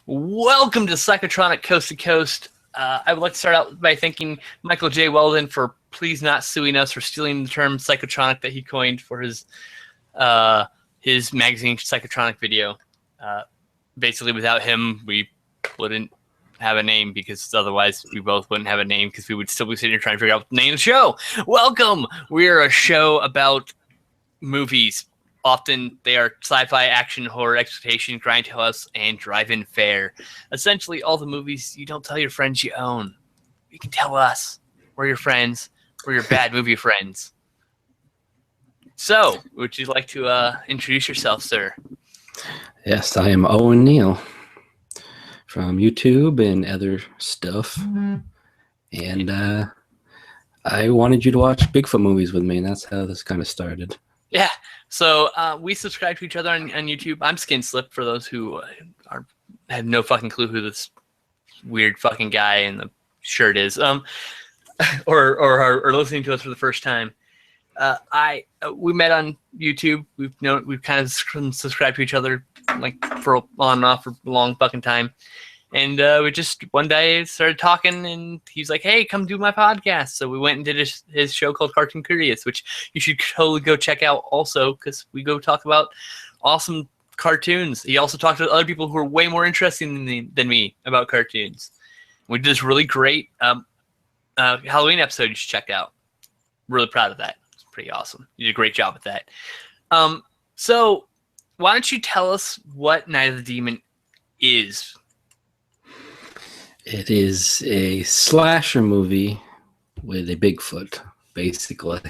Welcome to Psychotronic Coast to Coast. I would like to start out by thanking Michael J. Weldon for please not suing us for stealing the term psychotronic that he coined for his magazine Psychotronic video. Basically, without him, we wouldn't have a name because otherwise we both wouldn't have a name because we would still be sitting here trying to figure out the name of the show. Welcome! We're a show about movies. Often they are sci-fi, action, horror, exploitation, grindhouse, and drive-in fare. Essentially, all the movies you don't tell your friends you own. You can tell us. We're your friends. We're your bad movie friends. So, would you like to introduce yourself, sir? Yes, I am Owen Neal from YouTube and other stuff. And I wanted you to watch Bigfoot movies with me, and that's how this kind of started. Yeah. So we subscribe to each other on YouTube. I'm Skinslip for those who have no fucking clue who this weird fucking guy in the shirt is, or are listening to us for the first time. We met on YouTube. We've kind of subscribed to each other like for on and off for a long fucking time. And we just one day started talking, and he's like, "Hey, come do my podcast." So we went and did his show called Cartoon Curious, which you should totally go check out also because we go talk about awesome cartoons. He also talked to other people who are way more interesting than me about cartoons. We did this really great Halloween episode you should check out. Really proud of that. It's pretty awesome. You did a great job with that. So why don't you tell us what Night of the Demon is? It is a slasher movie with a Bigfoot, basically.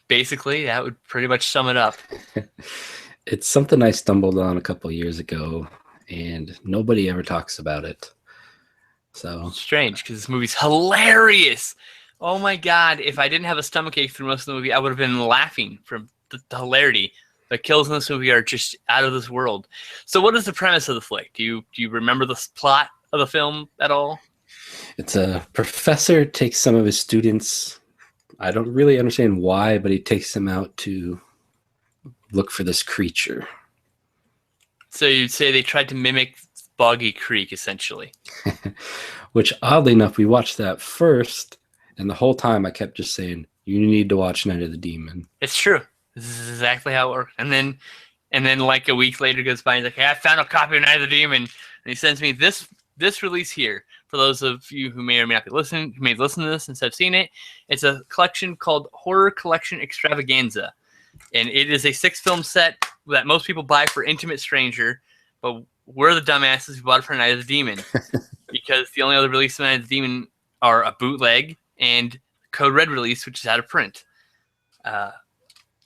Basically, that would pretty much sum it up. It's something I stumbled on a couple years ago, and nobody ever talks about it. So strange, because this movie's hilarious. Oh my god, if I didn't have a stomachache through most of the movie, I would have been laughing from the hilarity. The kills in this movie are just out of this world. So what is the premise of the flick? Do you remember the plot of the film at all? It's a professor takes some of his students. I don't really understand why, but he takes them out to look for this creature. So you'd say they tried to mimic Boggy Creek, essentially. Which, oddly enough, we watched that first, and the whole time I kept just saying, you need to watch Night of the Demon. It's true. This is exactly how it works. And then like a week later goes by and he's like, "Hey, I found a copy of Night of the Demon." And he sends me this release here. For those of you who may or may not be listening, who may listen to this and have seen it, it's a collection called Horror Collection Extravaganza. And it is a 6-film set that most people buy for Intimate Stranger, but we're the dumbasses who bought it for Night of the Demon. Because the only other release of Night of the Demon are a bootleg and Code Red release, which is out of print.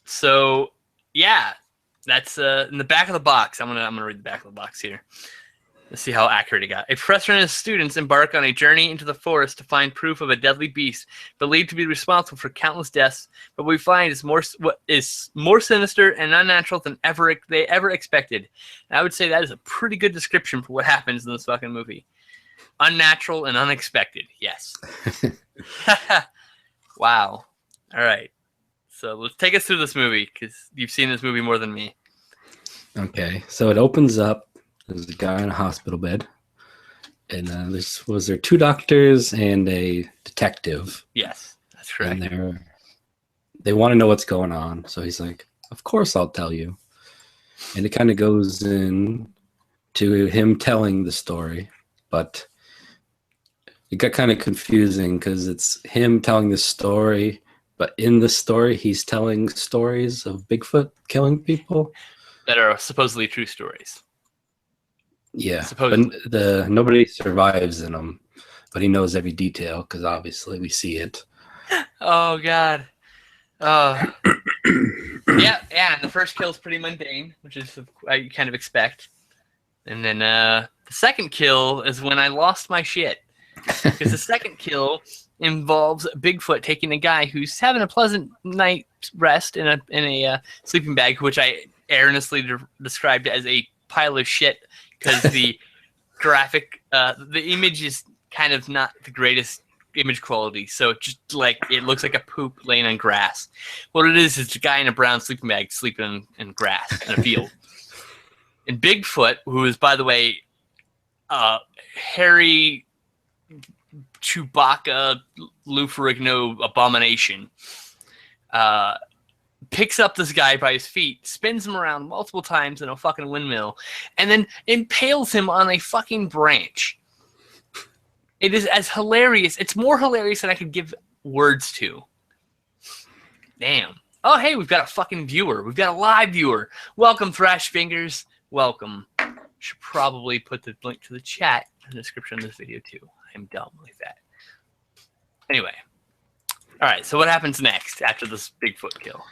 So yeah, that's in the back of the box. I'm gonna read the back of the box here. Let's see how accurate it got. A professor and his students embark on a journey into the forest to find proof of a deadly beast believed to be responsible for countless deaths. But we find is more sinister and unnatural than they ever expected. And I would say that is a pretty good description for what happens in this fucking movie. Unnatural and unexpected. Yes. Wow. All right. So let's take us through this movie because you've seen this movie more than me. Okay, so it opens up. There's a guy in a hospital bed, and there 2 doctors and a detective. Yes, that's correct. And they want to know what's going on. So he's like, "Of course, I'll tell you." And it kind of goes in to him telling the story, but it got kind of confusing because it's him telling the story. But in the story, he's telling stories of Bigfoot killing people that are supposedly true stories. Yeah, supposedly. But nobody survives in them, but he knows every detail because obviously we see it. Oh god. Yeah. And the first kill is pretty mundane, which is what you kind of expect. And then the second kill is when I lost my shit because the second kill involves Bigfoot taking a guy who's having a pleasant night rest in a sleeping bag, which I erroneously described as a pile of shit because the graphic, the image is kind of not the greatest image quality, so it just it looks like a poop laying on grass. What it is a guy in a brown sleeping bag sleeping in grass in a field. And Bigfoot, who is, by the way, hairy Chewbacca Lou Ferrigno abomination, picks up this guy by his feet, spins him around multiple times in a fucking windmill, and then impales him on a fucking branch. It is as hilarious. It's more hilarious than I could give words to. Damn. Oh, hey, we've got a fucking viewer. We've got a live viewer. Welcome, Thrash Fingers. Welcome. Should probably put the link to the chat in the description of this video, too. I'm dumb like that. Anyway. All right, so what happens next after this Bigfoot kill?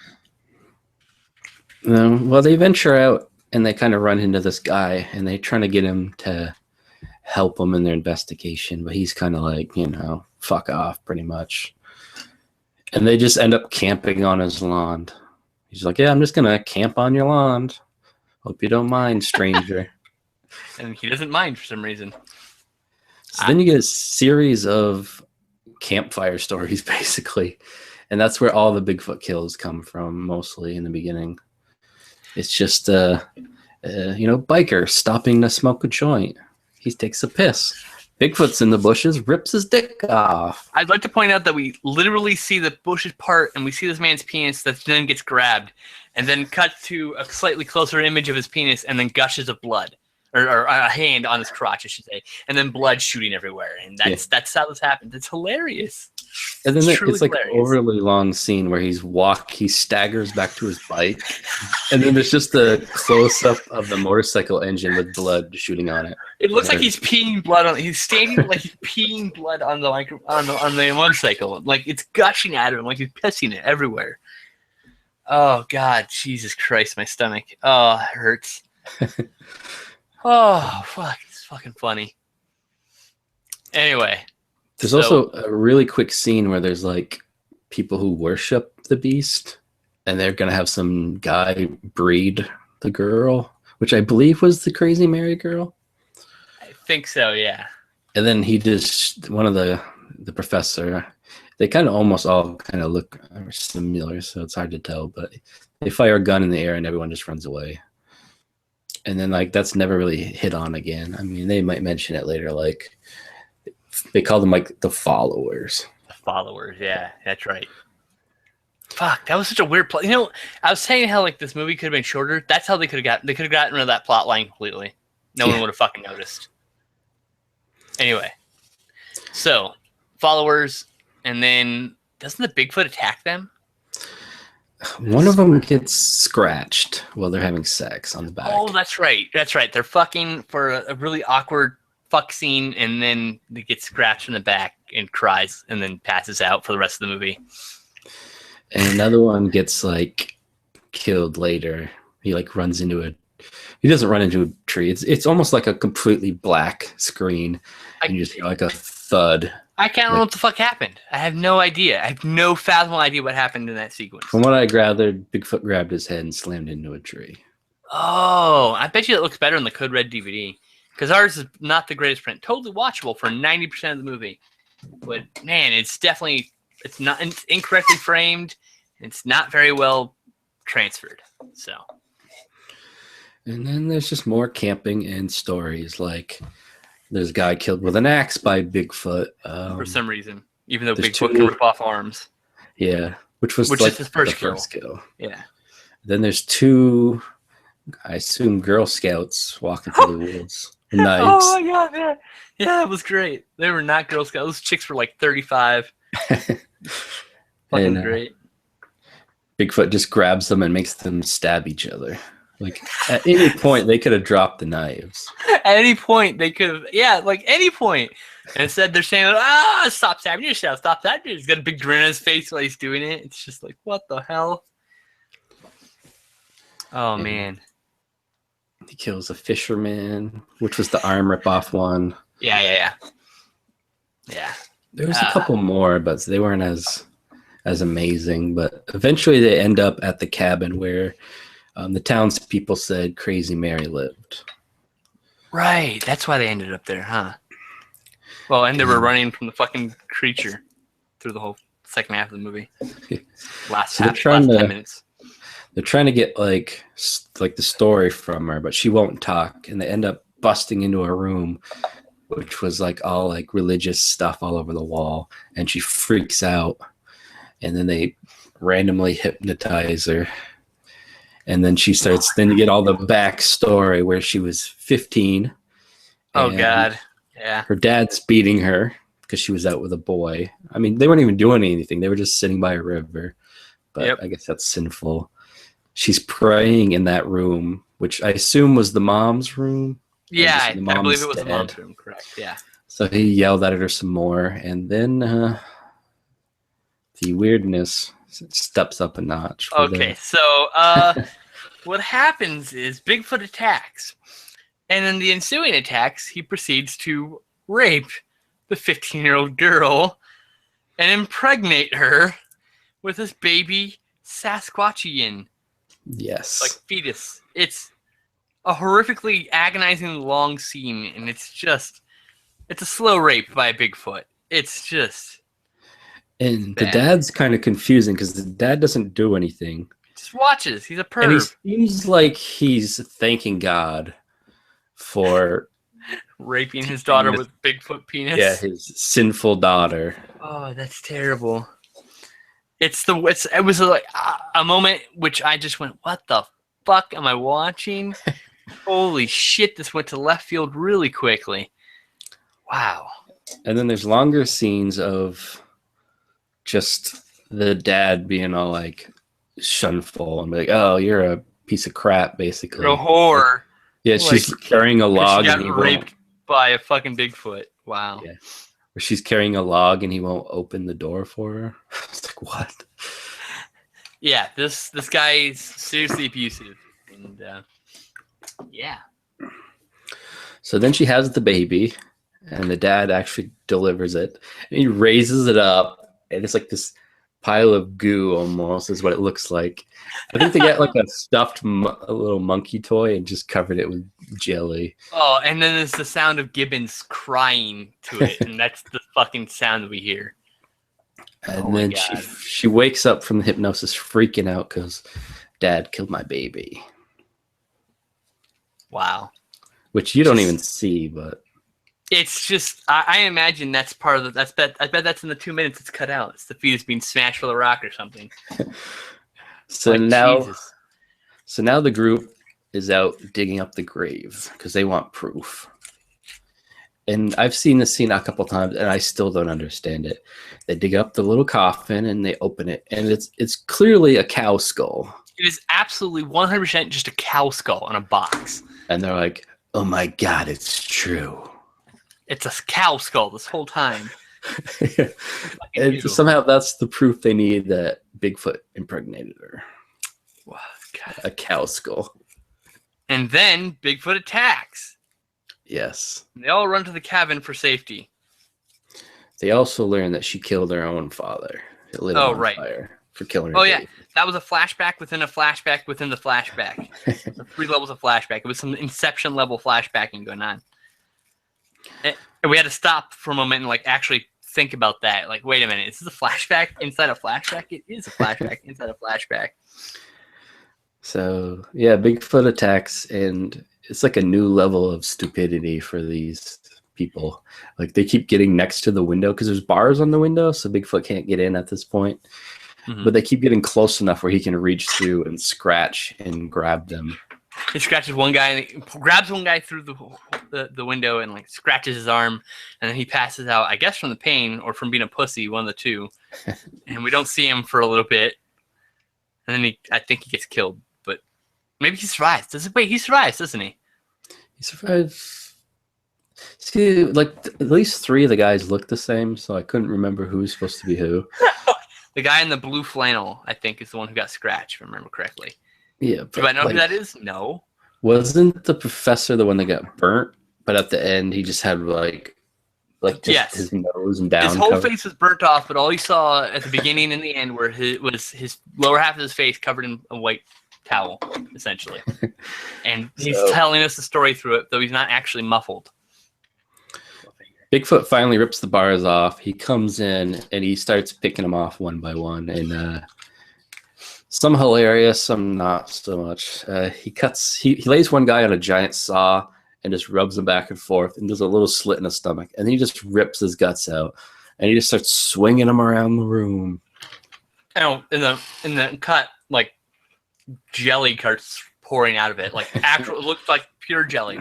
Well, they venture out, and they kind of run into this guy, and they're trying to get him to help them in their investigation, but he's kind of like, you know, fuck off, pretty much. And they just end up camping on his lawn. He's like, yeah, I'm just gonna camp on your lawn. Hope you don't mind, stranger. And he doesn't mind for some reason. So then you get a series of campfire stories, basically, and that's where all the Bigfoot kills come from, mostly in the beginning. It's just you know, biker stopping to smoke a joint. He takes a piss. Bigfoot's in the bushes, rips his dick off. I'd like to point out that we literally see the bushes part, and we see this man's penis that then gets grabbed, and then cut to a slightly closer image of his penis, and then gushes of blood. Or a hand on his crotch, I should say, and then blood shooting everywhere, and that's how this happens. It's hilarious. And then it's like hilarious. An overly long scene where he staggers back to his bike, and then there's just a close up of the motorcycle engine with blood shooting on it. It looks like he's peeing blood on. He's standing like he's peeing blood on the on the motorcycle, like it's gushing out of him, like he's pissing it everywhere. Oh God, Jesus Christ, my stomach. Oh, it hurts. Oh, fuck. It's fucking funny. Anyway. There's also a really quick scene where there's like people who worship the beast, and they're going to have some guy breed the girl, which I believe was the Crazy Mary girl. I think so, yeah. And then he just, one of the professor, they kind of almost all kind of look similar, so it's hard to tell, but they fire a gun in the air and everyone just runs away. And then, like, that's never really hit on again. I mean, they might mention it later. Like, they call them, like, the followers. The followers, yeah. That's right. Fuck, that was such a weird plot. You know, I was saying how, like, this movie could have been shorter. That's how they could have gotten rid of that plot line completely. No one would have fucking noticed. Anyway. So, followers, and then doesn't the Bigfoot attack them? One of them gets scratched while they're having sex on the back. Oh, that's right. That's right. They're fucking for a really awkward fuck scene, and then they get scratched in the back and cries, and then passes out for the rest of the movie. And another one gets, like, killed later. He, like, runs into a... He doesn't run into a tree. It's almost like a completely black screen. And you just hear, like, a thud. I can't remember what the fuck happened. I have no idea. I have no fathomable idea what happened in that sequence. From what I gathered, Bigfoot grabbed his head and slammed into a tree. Oh, I bet you it looks better in the Code Red DVD. Because ours is not the greatest print. Totally watchable for 90% of the movie. But, man, it's definitely... It's incorrectly framed. It's not very well transferred. So... And then there's just more camping and stories. Like, there's a guy killed with an axe by Bigfoot. For some reason. Even though Bigfoot can rip off arms. Yeah. Which is his first kill. Yeah. Then there's two, I assume, Girl Scouts walking through the woods. With knives. Oh, my God, man. Yeah, that was great. They were not Girl Scouts. Those chicks were like 35. Fucking great. Bigfoot just grabs them and makes them stab each other. Like, at any point, they could have dropped the knives. At any point, they could have... Yeah, like, any point. And instead, they're saying, stop stabbing yourself. Stop that dude. He's got a big grin on his face while he's doing it. It's just like, what the hell? Oh, man. He kills a fisherman, which was the arm rip-off one. Yeah. There was a couple more, but they weren't as amazing. But eventually, they end up at the cabin where... the townspeople said Crazy Mary lived. Right. That's why they ended up there, huh? Well, and they were running from the fucking creature through the whole second half of the movie. Last 10 minutes. they're trying to get like the story from her, but she won't talk, and they end up busting into her room, which was like all like religious stuff all over the wall, and she freaks out, and then they randomly hypnotize her, and then she starts. Then you get all the backstory where she was 15. Oh God, yeah. Her dad's beating her because she was out with a boy. I mean, they weren't even doing anything; they were just sitting by a river. But I guess that's sinful. She's praying in that room, which I assume was the mom's room. Yeah, I believe it was the mom's room, correct. Yeah. So he yelled at her some more, and then the weirdness steps up a notch. Okay, so what happens is Bigfoot attacks, and in the ensuing attacks, he proceeds to rape the 15-year-old girl and impregnate her with this baby Sasquatchian. Yes. Like fetus. It's a horrifically agonizing long scene, and it's a slow rape by a Bigfoot. It's just And bad. the dad's kind of confusing because the dad doesn't do anything. Just watches. He's a perv. And he seems like he's thanking God for raping his daughter with Bigfoot penis. Yeah, his sinful daughter. Oh, that's terrible. It was like a moment which I just went, what the fuck am I watching? Holy shit, this went to left field really quickly. Wow. And then there's longer scenes of just the dad being all like shunful and be like, oh, you're a piece of crap, basically. You're a whore. Yeah, she's carrying a log. She got raped by a fucking Bigfoot. Wow. Yeah. Where she's carrying a log and he won't open the door for her. It's like, what? Yeah, this guy is seriously abusive. And yeah. So then she has the baby, and the dad actually delivers it. And he raises it up, and it's like this pile of goo almost is what it looks like. I think they got like a stuffed a little monkey toy and just covered it with jelly. Oh, and then there's the sound of Gibbons crying to it, and that's the fucking sound we hear. And then she wakes up from the hypnosis freaking out because Dad killed my baby. Wow. Which you don't even see, but it's just I imagine that's part of the I bet that's in the 2 minutes it's cut out. It's the fetus being smashed with a rock or something. So like, now the group is out digging up the grave because they want proof. And I've seen this scene a couple times, and I still don't understand it. They dig up the little coffin and they open it, and it's clearly a cow skull. It is absolutely 100% just a cow skull in a box. And they're like, "Oh my God, it's true! It's a cow skull this whole time." And somehow that's the proof they need that Bigfoot impregnated her. Wow, God. A cow skull. And then Bigfoot attacks. Yes. And they all run to the cabin for safety. They also learn that she killed her own father. It lit him on fire for killing her. Oh, yeah. That was a flashback within a flashback within the flashback. So 3 levels of flashback. It was some Inception level flashbacking going on. And we had to stop for a moment and like actually think about that. Like, wait a minute. Is this a flashback inside a flashback? It is a flashback inside a flashback. So, yeah, Bigfoot attacks, and it's like a new level of stupidity for these people. Like, they keep getting next to the window because there's bars on the window, so Bigfoot can't get in at this point. Mm-hmm. But they keep getting close enough where he can reach through and scratch and grab them. He scratches one guy, and he grabs one guy through the window and like scratches his arm, and then he passes out, I guess from the pain or from being a pussy, one of the two. And we don't see him for a little bit. And then I think he gets killed. Maybe he survives. He survives, doesn't he? He survives. See, like at least 3 of the guys look the same, so I couldn't remember who was supposed to be who. The guy in the blue flannel, I think, is the one who got scratched, if I remember correctly. Yeah. Do I know who that is? No. Wasn't the professor the one that got burnt? But at the end, he just had like just his nose and down. His whole face was burnt off, but all you saw at the beginning and the end were his lower half of his face covered in a white towel, essentially. And he's telling us the story through it, though he's not actually muffled. Bigfoot finally rips the bars off. He comes in and he starts picking them off one by one. And Some hilarious, some not so much. He lays one guy on a giant saw and just rubs him back and forth and does a little slit in his stomach, and then he just rips his guts out and he just starts swinging him around the room. Oh, in the cut, like jelly starts pouring out of it, like actual. It looks like pure jelly,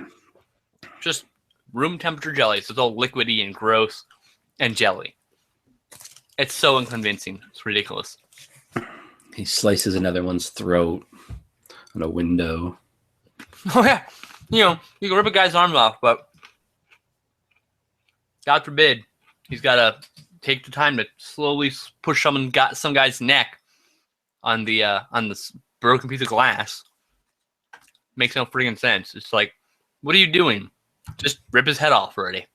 just room temperature jelly. So it's all liquidy and gross and jelly. It's so unconvincing. It's ridiculous. He slices another one's throat on a window. Oh yeah, you can rip a guy's arm off, but God forbid he's got to take the time to slowly push some guy's neck on this broken piece of glass. Makes no freaking sense. It's like, what are you doing? Just rip his head off already.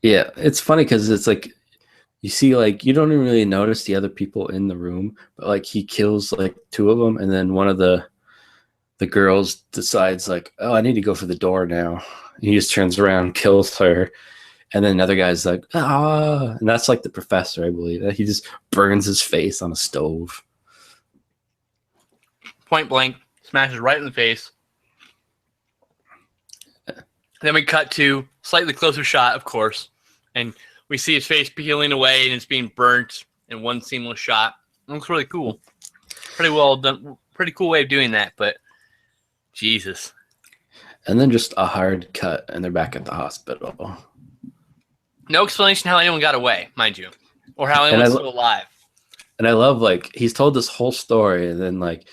Yeah, it's funny because it's like you see, like, you don't even really notice the other people in the room, but like he kills like two of them, and then one of the girls decides like, oh, I need to go for the door now. And he just turns around, kills her, and then another guy's like, ah, and that's like the professor, I believe. He just burns his face on a stove. Point blank, smashes right in the face. Then we cut to slightly closer shot, of course, and we see his face peeling away and it's being burnt in one seamless shot. It looks really cool. Pretty well done. Pretty cool way of doing that, but Jesus. And then just a hard cut, and they're back at the hospital. No explanation how anyone got away, mind you, or how anyone's still alive. And I love, like, he's told this whole story, and then, like,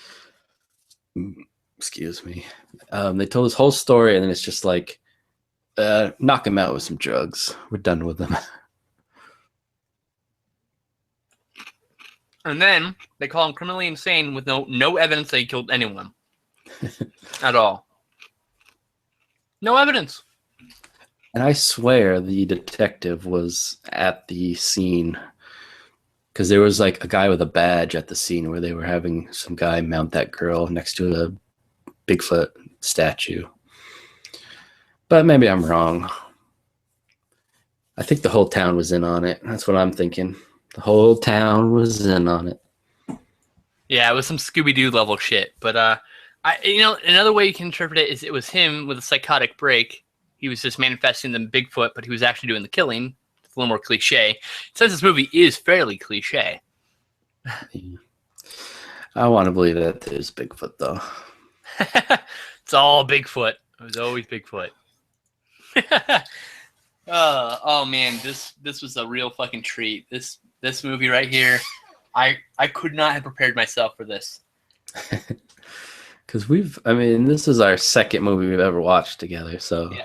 excuse me, they told this whole story, and then it's just like, knock him out with some drugs. We're done with him. And then they call him criminally insane with no evidence that he killed anyone at all. No evidence. And I swear the detective was at the scene, because there was like a guy with a badge at the scene where they were having some guy mount that girl next to a Bigfoot statue. But maybe I'm wrong. I think the whole town was in on it. That's what I'm thinking. The whole town was in on it. Yeah, it was some Scooby-Doo level shit. But another way you can interpret it is it was him with a psychotic break. He was just manifesting the Bigfoot, but he was actually doing the killing. It's a little more cliche. Since this movie is fairly cliche. I want to believe that there's Bigfoot, though. It's all Bigfoot. It was always Bigfoot. Oh man, this was a real fucking treat. This movie right here, I could not have prepared myself for this. Because this is our second movie we've ever watched together, so yeah.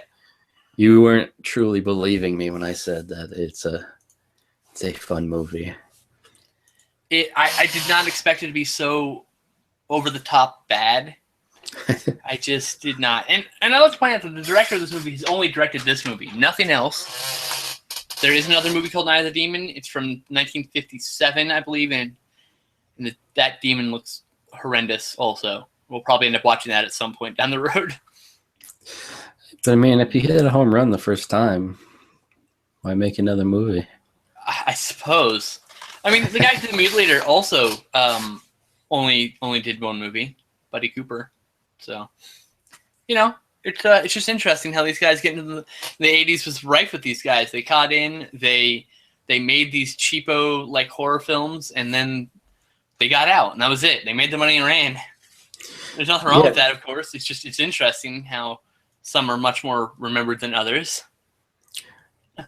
You weren't truly believing me when I said that it's a fun movie. I did not expect it to be so over the top bad. I just did not. And I like to point out that the director of this movie has only directed this movie, nothing else. There is another movie called Night of the Demon. It's from 1957, I believe, and that demon looks horrendous also. We'll probably end up watching that at some point down the road. But I mean, if you hit a home run the first time, why make another movie? I suppose. I mean, the guy who did Mutilator also only did one movie, Buddy Cooper. So, it's just interesting how these guys get into the 80s was rife with these guys. They caught in, they made these cheapo like horror films, and then they got out, and that was it. They made the money and ran. There's nothing wrong with that, of course. It's interesting how some are much more remembered than others. And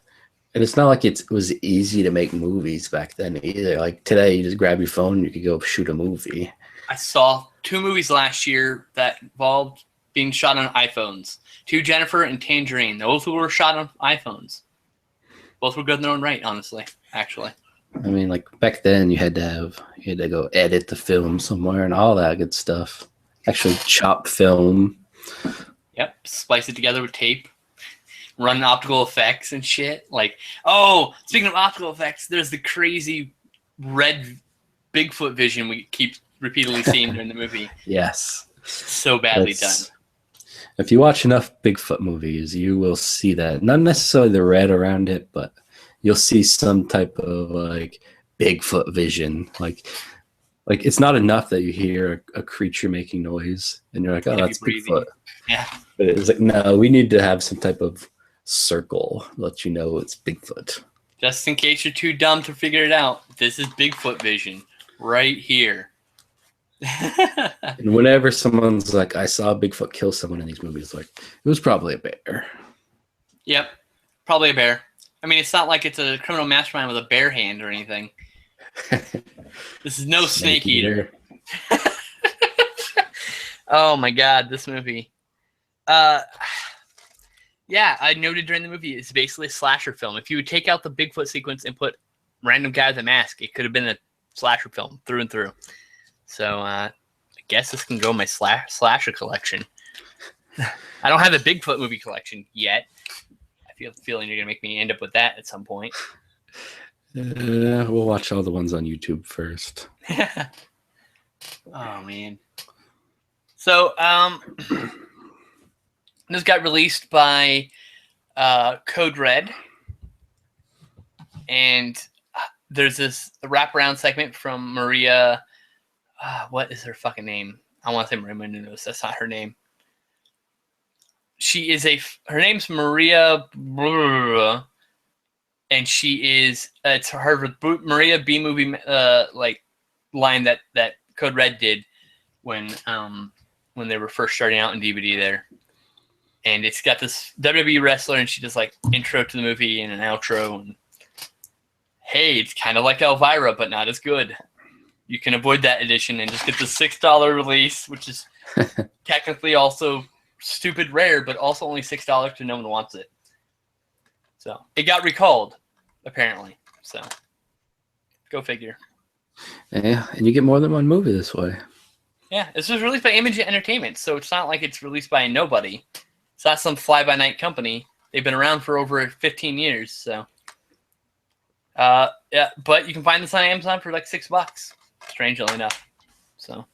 it's not like it was easy to make movies back then either. Like today, you just grab your phone and you could go shoot a movie. I saw 2 movies last year that involved being shot on iPhones. 2, Jennifer and Tangerine. Those were shot on iPhones. Both were good in their own right, honestly, actually. I mean, like back then, you had to go edit the film somewhere and all that good stuff. Actually, chop film. Yep, splice it together with tape. Run optical effects and shit. Like, oh, speaking of optical effects, there's the crazy red Bigfoot vision we keep repeatedly seeing during the movie. Yes. So badly done. If you watch enough Bigfoot movies, you will see that. Not necessarily the red around it, but you'll see some type of like Bigfoot vision. Like Like, it's not enough that you hear a creature making noise and you're like, oh, Heavy that's breathing. Bigfoot. Yeah. But it's like, no, we need to have some type of circle let you know it's Bigfoot. Just in case you're too dumb to figure it out, this is Bigfoot vision right here. And whenever someone's like, I saw Bigfoot kill someone in these movies, like, it was probably a bear. Yep. Probably a bear. I mean, it's not like it's a criminal mastermind with a bear hand or anything. This is no snake eater. Oh my god, this movie. Yeah, I noted during the movie it's basically a slasher film. If you would take out the Bigfoot sequence and put random guy with a mask, it could have been a slasher film through and through. So I guess this can go in my slasher collection. I don't have a Bigfoot movie collection yet. I feel the feeling you're gonna make me end up with that at some point. We'll watch all the ones on YouTube first. Oh man. So this got released by Code Red, and there's this wraparound segment from Maria. What is her fucking name? I want to say Maria Menounos. That's not her name. She is her name's Maria. And she is it's her Maria B movie like line that Code Red did when they were first starting out in DVD there, and it's got this WWE wrestler and she does like intro to the movie and an outro, and hey, it's kind of like Elvira but not as good. You can avoid that edition and just get the $6 release, which is technically also stupid rare, but also only $6 because no one wants it. So it got recalled, apparently. So go figure. Yeah, and you get more than one movie this way. Yeah, this was released by Image Entertainment, so it's not like it's released by a nobody. It's not some fly-by-night company. They've been around for over 15 years, so. Yeah, but you can find this on Amazon for like $6, strangely enough. So.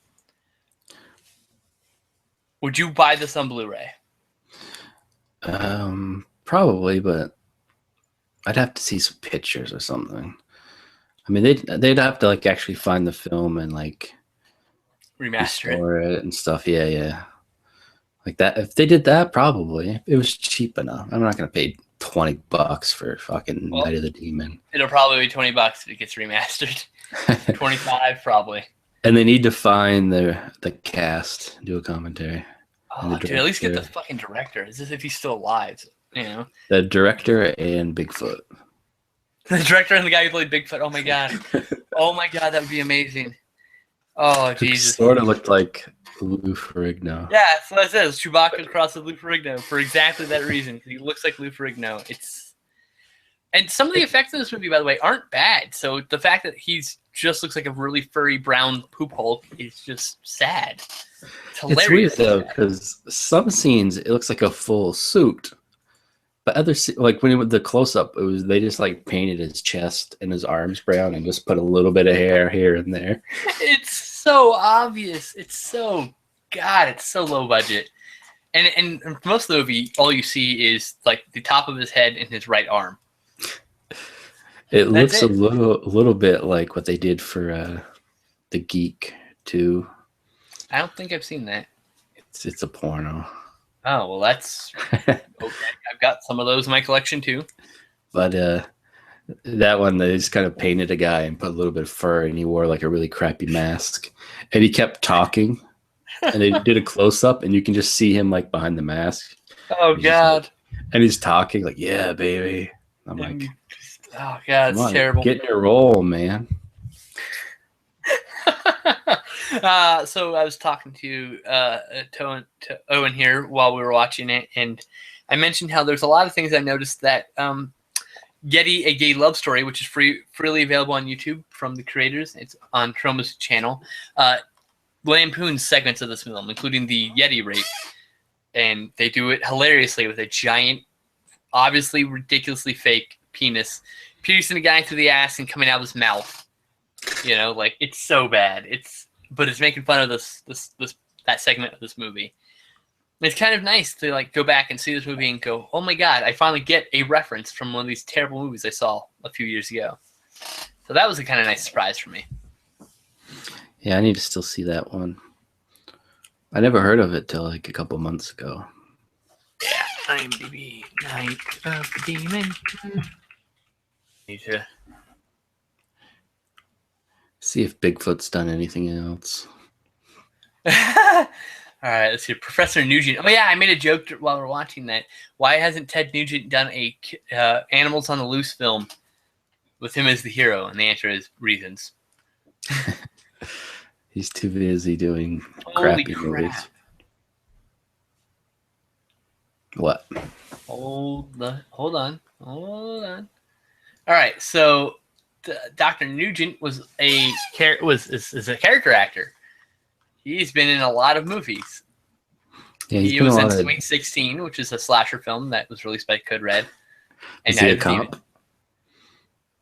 Would you buy this on Blu-ray? Probably, but I'd have to see some pictures or something. I mean, they'd have to like actually find the film and like remaster it and stuff. Yeah, like that. If they did that, probably if it was cheap enough. I'm not gonna pay $20 for fucking Night of the Demon. It'll probably be $20 if it gets remastered. 25 probably. And they need to find the cast, do a commentary. Oh, dude, at least get the fucking director. As if he's still alive, you know. The director and Bigfoot. The director and the guy who played Bigfoot. Oh my god. Oh my god, that would be amazing. Oh Jesus. It sort of looked like Lou Ferrigno. Yeah, that's what I said. It's Chewbacca crossed with Lou Ferrigno for exactly that reason. He looks like Lou Ferrigno. And some of the effects in this movie, by the way, aren't bad. So the fact that he's just looks like a really furry brown poop hole is just sad. It's hilarious. It's weird though, because some scenes it looks like a full suit, but other like when the close up, they just like painted his chest and his arms brown and just put a little bit of hair here and there. It's so obvious. It's so low budget. And for most of the movie, all you see is like the top of his head and his right arm. It looks a little bit like what they did for The Geek too. I don't think I've seen that. It's a porno. Oh well, that's okay. I've got some of those in my collection too. But that one, they just kind of painted a guy and put a little bit of fur, and he wore like a really crappy mask, and he kept talking, and they did a close up, and you can just see him like behind the mask. Oh god! And he's talking like, "Yeah, baby." I'm like, "Oh god, it's terrible." Get in your role, man. So I was talking to Owen here while we were watching it, and I mentioned how there's a lot of things I noticed that Yeti, A Gay Love Story, which is freely available on YouTube from the creators. It's on Chroma's channel. Lampoons segments of this film, including the Yeti rape, and they do it hilariously with a giant, obviously ridiculously fake penis piercing a guy through the ass and coming out of his mouth. You know, like it's so bad. But it's making fun of that segment of this movie. It's kind of nice to like go back and see this movie and go, oh my god, I finally get a reference from one of these terrible movies I saw a few years ago. So that was a kind of nice surprise for me. Yeah, I need to still see that one. I never heard of it till like a couple months ago. Yeah, IMDb, Night of the Demon. Need to. See if Bigfoot's done anything else. All right, let's see. Professor Nugent. Oh yeah, I made a joke while we were watching that. Why hasn't Ted Nugent done a Animals on the Loose film with him as the hero? And the answer is reasons. He's too busy doing Holy crappy crap. movies. What? Hold on. All right, so Dr. Nugent was a character actor. He's been in a lot of movies. Yeah, He was in Sweet 16, which is a slasher film that was released by Code Red. And is he a cop?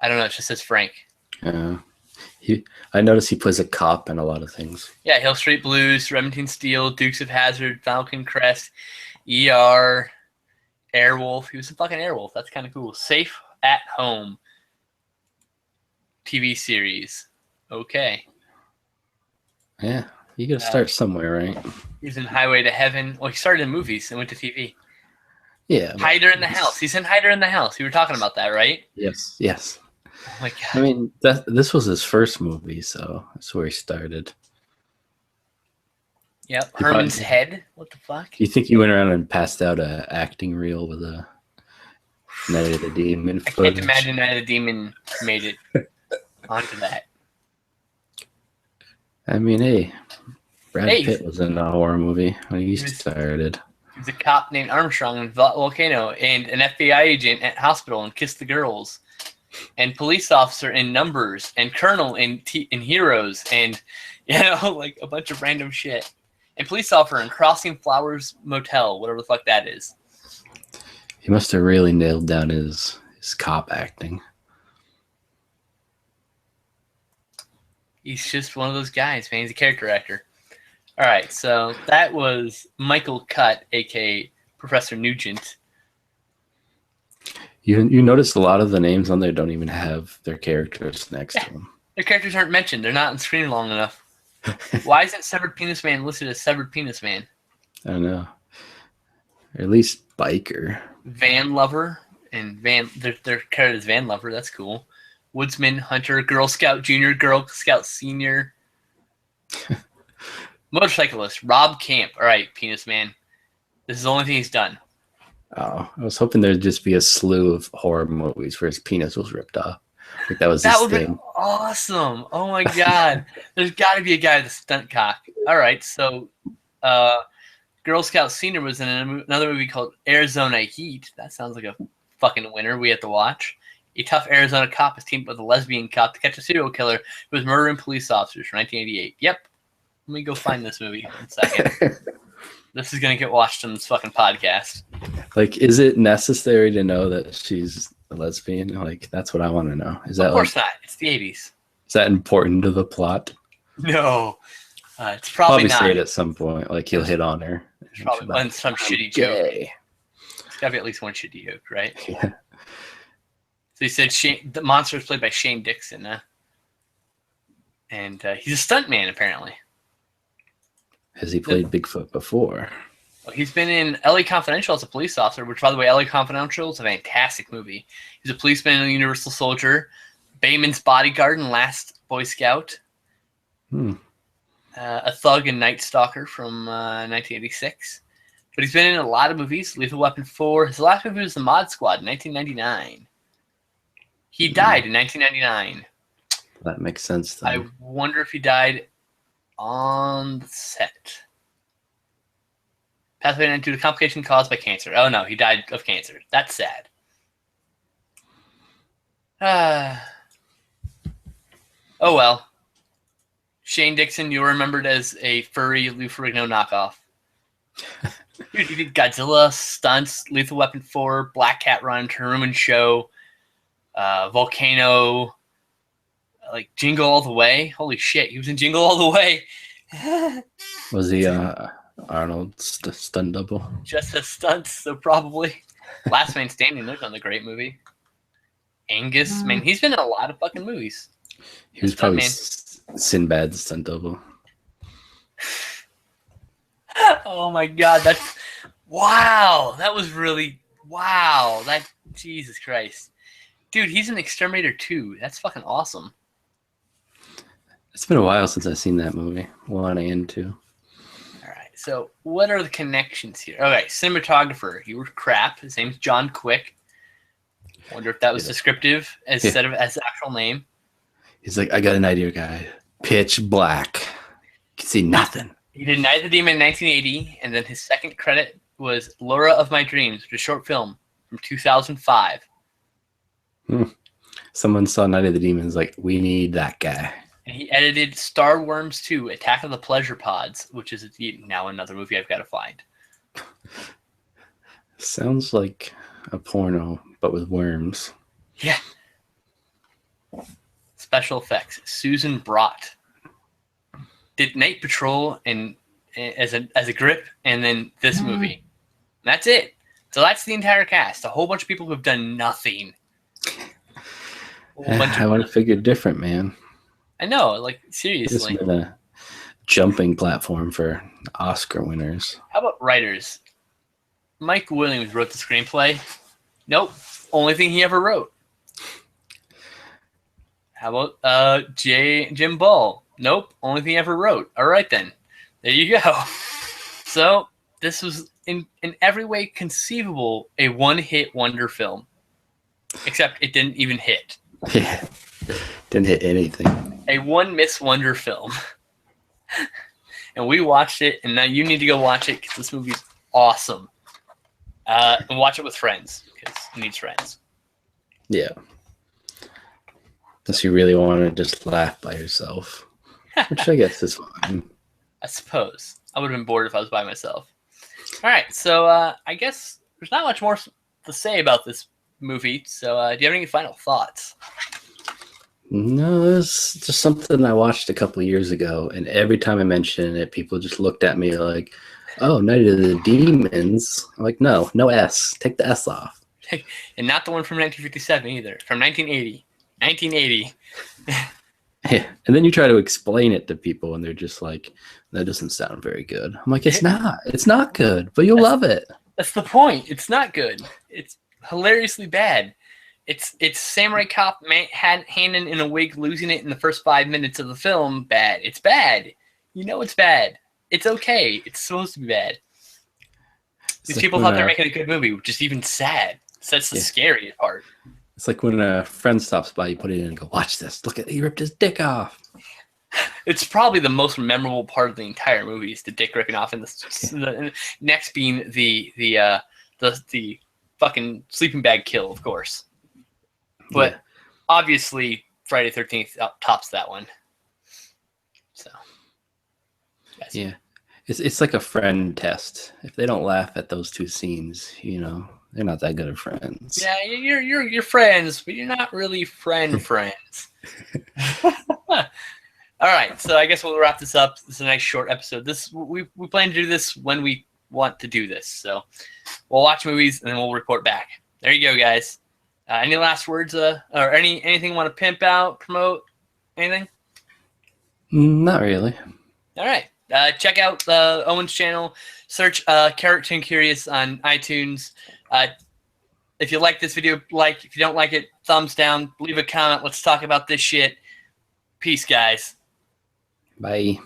I don't know. It just says Frank. I noticed he plays a cop in a lot of things. Yeah, Hill Street Blues, Remington Steele, Dukes of Hazzard, Falcon Crest, ER, Airwolf. He was a fucking Airwolf. That's kind of cool. Safe at Home TV series. Okay. Yeah, you gotta start somewhere, right? He was in Highway to Heaven. Well, he started in movies and went to TV. Yeah. Hider in the House. He's in Hider in the House. We were talking about that, right? Yes. Oh my god. I mean, this was his first movie, so that's where he started. Yep. Herman's Head. What the fuck? You think he went around and passed out a acting reel with a Night of the Demon footage? I can't imagine Night of the Demon made it onto that. I mean, hey, Brad Pitt was in a horror movie when he started. He was a cop named Armstrong in Volcano, and an FBI agent at hospital and Kiss the Girls, and police officer in Numbers, and colonel in Heroes, and like a bunch of random shit. And police officer in Crossing Flowers Motel, whatever the fuck that is. He must have really nailed down his cop acting. He's just one of those guys, man. He's a character actor. All right, so that was Michael Cutt, a.k.a. Professor Nugent. You notice a lot of the names on there don't even have their characters next to them. Their characters aren't mentioned. They're not on screen long enough. Why isn't Severed Penis Man listed as Severed Penis Man? I don't know. Or at least Biker. Van Lover and they're credited as Van Lover. That's cool. Woodsman, Hunter, Girl Scout Junior, Girl Scout Senior. Motorcyclist, Rob Camp. All right, Penis Man. This is the only thing he's done. Oh, I was hoping there'd just be a slew of horror movies where his penis was ripped off. Like that was his That would thing. be awesome. Oh my god. There's got to be a guy with a stunt cock. All right, so Girl Scout Senior was in another movie called Arizona Heat. That sounds like a fucking winner we have to watch. A tough Arizona cop is teamed up with a lesbian cop to catch a serial killer who was murdering police officers from 1988. Yep. Let me go find this movie in a second. This is going to get watched on this fucking podcast. Like, is it necessary to know that she's a lesbian? Like, that's what I want to know. Is that of course not. It's the 80s. Is that important to the plot? No. It's probably not. Say it at some point. Like, he'll hit on her. It's probably on some shitty joke. It's got to be at least one shitty joke, right? Yeah. So he said the monster is played by Shane Dixon. And he's a stuntman, apparently. Has he played Bigfoot before? Well, he's been in LA Confidential as a police officer, which, by the way, LA Confidential is a fantastic movie. He's a policeman in the Universal Soldier, Bayman's Bodyguard and Last Boy Scout, a thug in Night Stalker from 1986. But he's been in a lot of movies. Lethal Weapon 4. His last movie was The Mod Squad in 1999. He died in 1999. That makes sense, though. I wonder if he died on the set. Passed away due to complication caused by cancer. Oh no, he died of cancer. That's sad. Oh well. Shane Dixon, you were remembered as a furry Lou Ferrigno knockoff. Dude, he did Godzilla, Stunts, Lethal Weapon 4, Black Cat Run, Truman Show, Volcano, like Jingle All the Way. Holy shit, he was in Jingle All the Way. Was he Arnold's stunt double? Just as stunts, so probably. Last Man Standing, there's another great movie. Angus, man, he's been in a lot of fucking movies. He was probably Sinbad's stunt double. Oh my god, that's wow. That was really wow. That Jesus Christ, dude, he's an Exterminator 2. That's fucking awesome. It's been a while since I've seen that movie. 1 and 2. All right, so what are the connections here? Okay, cinematographer. You were crap. His name's John Quick. Wonder if that was descriptive instead of as the actual name. He's like, I got an idea, guy. Pitch black. You can see nothing. He did Night of the Demon in 1980, and then his second credit was Laura of My Dreams, which is a short film from 2005. Someone saw Night of the Demons, like, we need that guy. And he edited Star Worms 2, Attack of the Pleasure Pods, which is now another movie I've got to find. Sounds like a porno, but with worms. Yeah. Special effects. Susan Brott did Night Patrol and as a grip, and then this movie. That's it. So that's the entire cast. A whole bunch of people who have done nothing. I would have figured different, man. I know, like, seriously. It's been a jumping platform for Oscar winners. How about writers? Mike Williams wrote the screenplay. Nope. Only thing he ever wrote. How about Jim Ball? Nope. Only thing he ever wrote. All right, then. There you go. So this was, in every way conceivable, a one-hit wonder film. Except it didn't even hit. Yeah. Didn't hit anything. A one-miss wonder film. And we watched it, and now you need to go watch it because this movie's awesome. And watch it with friends because it needs friends. Yeah. Unless you really want to just laugh by yourself, which I guess is fine. I suppose. I would have been bored if I was by myself. All right, so I guess there's not much more to say about this movie. So do you have any final thoughts? No, it's just something I watched a couple of years ago, and every time I mention it, people just looked at me like, oh, Night of the Demons. I'm like, no S. Take the S off. And not the one from 1957 either. From 1980. 1980. Yeah. And then you try to explain it to people, and they're just like, that doesn't sound very good. I'm like, it's not. It's not good, but you'll love it. That's the point. It's not good. It's hilariously bad. It's Samurai Cop Hannon in a wig losing it in the first 5 minutes of the film. Bad. It's bad. You know it's bad. It's okay. It's supposed to be bad. These people thought they're making a good movie, which is even sad. So that's the scary part. It's like when a friend stops by, you put it in and go, watch this. Look at, he ripped his dick off. It's probably the most memorable part of the entire movie is the dick ripping off, and the next being the fucking sleeping bag kill, of course. But obviously, Friday 13th tops that one. So, yes. Yeah, it's like a friend test. If they don't laugh at those two scenes, you know, they're not that good of friends. Yeah, you're friends, but you're not really friends. All right, so I guess we'll wrap this up. This is a nice short episode. We plan to do this when we want to do this. So we'll watch movies and then we'll report back. There you go, guys. Any last words or anything you want to pimp out, promote, anything? Not really. All right. Check out Owen's channel. Search Character Curious on iTunes. If you like this video, like. If you don't like it, thumbs down. Leave a comment. Let's talk about this shit. Peace, guys. Bye.